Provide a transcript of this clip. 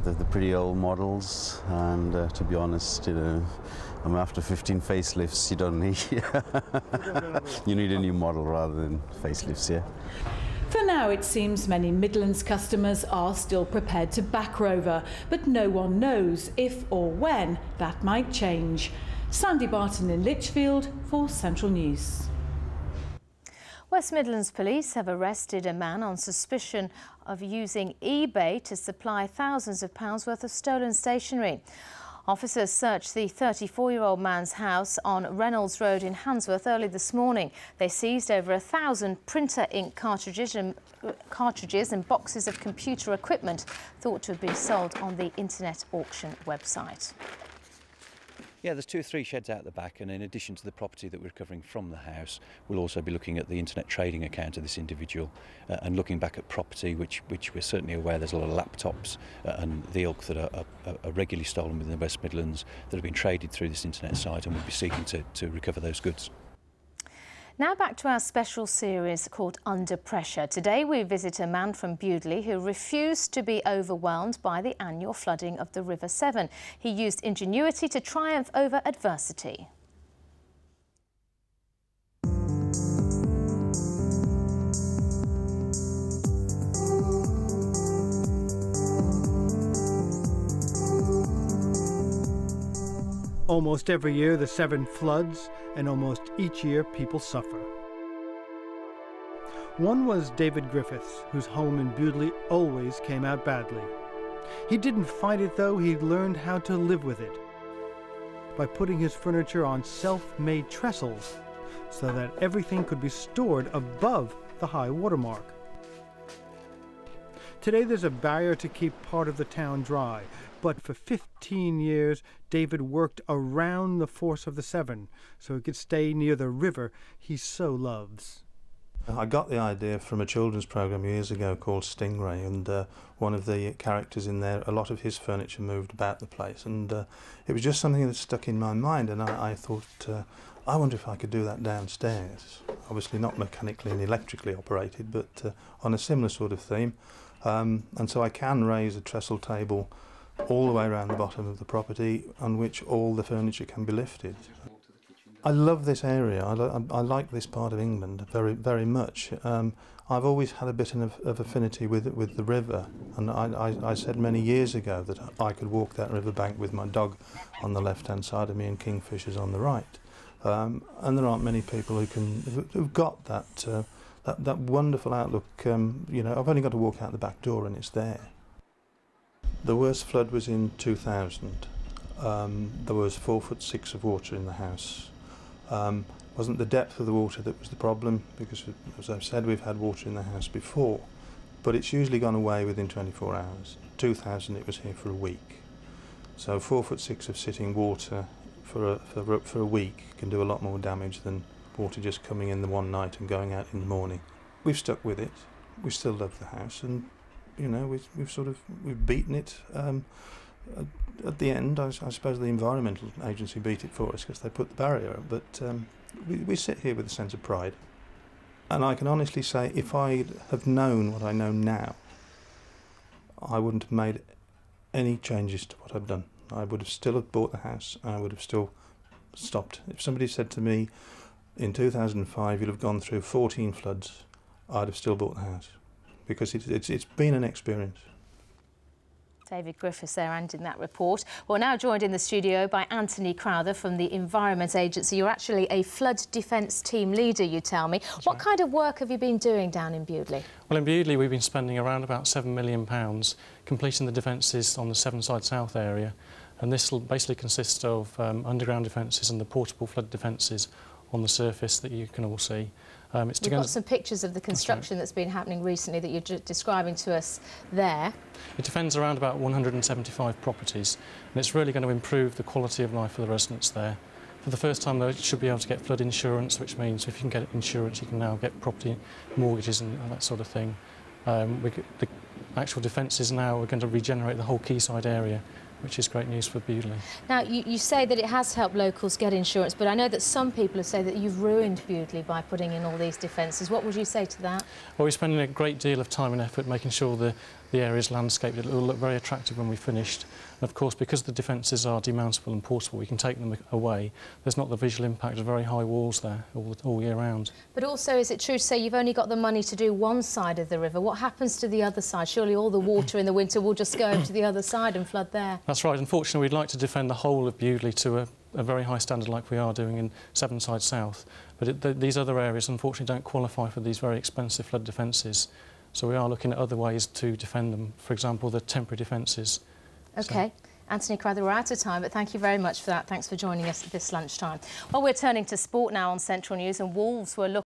the pretty old models, and to be honest, after 15 facelifts, you don't need you need a new model rather than facelifts, yeah. For now, it seems many Midlands customers are still prepared to back Crowther, but no one knows if or when that might change. Sandy Barton in Lichfield for Central News. West Midlands Police have arrested a man on suspicion of using eBay to supply thousands of pounds worth of stolen stationery. Officers searched the 34-year-old man's house on Reynolds Road in Handsworth early this morning. They seized over 1,000 printer ink cartridges and boxes of computer equipment thought to have been sold on the internet auction website. Yeah, there's 2 or 3 sheds out the back, and in addition to the property that we're recovering from the house, we'll also be looking at the internet trading account of this individual and looking back at property which we're certainly aware there's a lot of laptops and the ilk that are regularly stolen within the West Midlands that have been traded through this internet site, and we'll be seeking to recover those goods. Now back to our special series called Under Pressure. Today we visit a man from Bewdley who refused to be overwhelmed by the annual flooding of the River Severn. He used ingenuity to triumph over adversity. Almost every year the Severn floods, and almost each year people suffer. One was David Griffiths, whose home in Bewdley always came out badly. He didn't fight it though, he learned how to live with it by putting his furniture on self-made trestles so that everything could be stored above the high water mark. Today there's a barrier to keep part of the town dry, but for 15 years David worked around the force of the Severn so he could stay near the river he so loves. I got the idea from a children's programme years ago called Stingray, and one of the characters in there, a lot of his furniture moved about the place, and it was just something that stuck in my mind, and I thought, I wonder if I could do that downstairs. Obviously not mechanically and electrically operated, but on a similar sort of theme. And so I can raise a trestle table all the way around the bottom of the property on which all the furniture can be lifted. I love this area. I like this part of England very, very much. I've always had a bit of affinity with the river, and I said many years ago that I could walk that riverbank with my dog on the left-hand side of me and kingfishers on the right. And there aren't many people who've got that wonderful outlook. You know, I've only got to walk out the back door and it's there. The worst flood was in 2000. There was 4'6" of water in the house. Wasn't the depth of the water that was the problem, because as I've said, we've had water in the house before, but it's usually gone away within 24 hours. 2000 it was here for a week. So 4'6" of sitting water for a week can do a lot more damage than water just coming in the one night and going out in the morning. We've stuck with it. We still love the house, and you know, we've beaten it. At the end, I suppose the Environmental Agency beat it for us because they put the barrier up, but we sit here with a sense of pride. And I can honestly say, if I have known what I know now, I wouldn't have made any changes to what I've done. I would have still have bought the house, and I would have still stopped. If somebody said to me, in 2005 you'll have gone through 14 floods, I'd have still bought the house, because it's been an experience. David Griffiths there ending that report. We're now joined in the studio by Anthony Crowther from the Environment Agency. You're actually a flood defence team leader, you tell me. That's what right. kind of work have you been doing down in Bewdley? Well, in Bewdley we've been spending around about £7 million completing the defences on the Severn-side South area, and this will basically consist of underground defences and the portable flood defences on the surface that you can all see. We've got some pictures of the construction that's been happening recently that you're describing to us there. It defends around about 175 properties, and it's really going to improve the quality of life for the residents there. For the first time, though, it should be able to get flood insurance, which means if you can get insurance, you can now get property mortgages and that sort of thing. The actual defences now are going to regenerate the whole quayside area, which is great news for Bewdley. Now, you say that it has helped locals get insurance, but I know that some people have said that you've ruined Bewdley by putting in all these defences. What would you say to that? Well, we're spending a great deal of time and effort making sure the area is landscaped. It will look very attractive when we finished. And of course, because the defences are demountable and portable, we can take them away. There's not the visual impact of very high walls there all year round. But also, is it true to say you've only got the money to do one side of the river? What happens to the other side? Surely all the water in the winter will just go over to the other side and flood there. That's right. Unfortunately, we'd like to defend the whole of Bewdley to a very high standard like we are doing in Sevenside South. But these other areas, unfortunately, don't qualify for these very expensive flood defences. So we are looking at other ways to defend them, for example, the temporary defences. OK. So. Anthony Crowther, we're out of time, but thank you very much for that. Thanks for joining us this lunchtime. Well, we're turning to sport now on Central News, and Wolves were looking